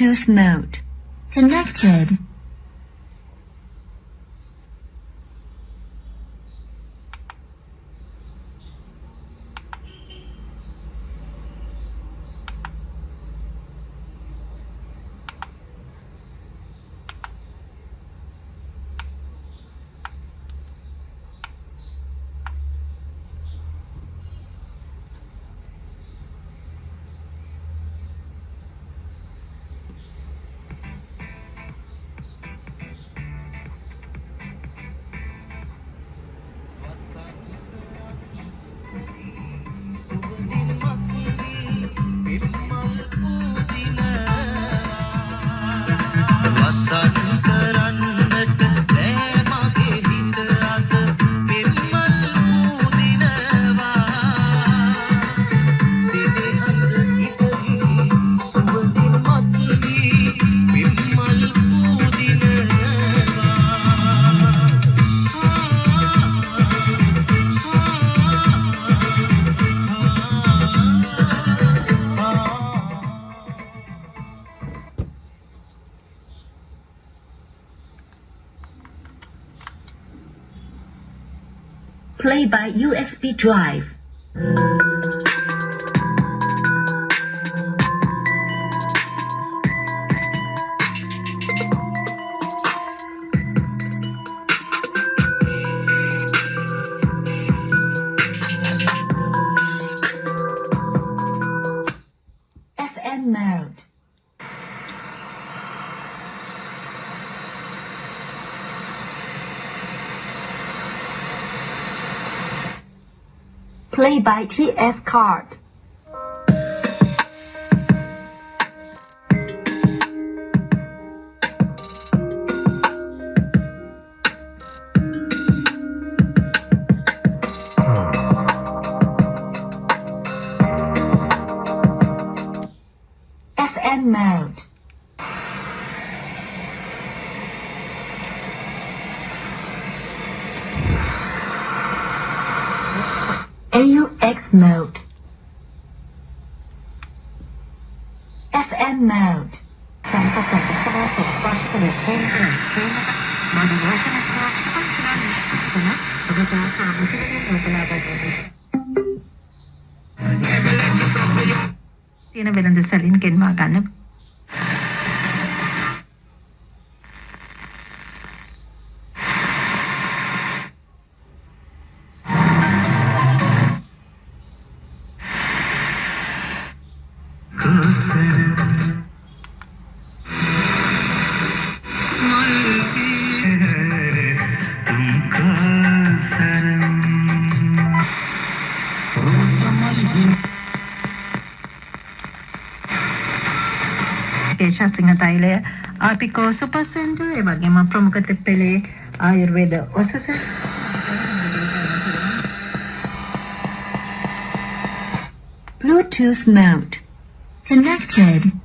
Bluetooth mode. Connected. Play by USB drive. FN mode. Play by TF card. FN mode. AUX mode. FM mode. การประกอบกับข้อสอบความสนุกเพิ่มเติมมาดูว่าจะมาช่วยสนับสนุนนะเราจะทำให้ได้ผลลัพธ์ที่น่าเป็นอันตรายเกินมากกันนะ Singatay Apiko Super Center bagaimana promo ketepele Ayurveda Osasa Bluetooth mode. Connected.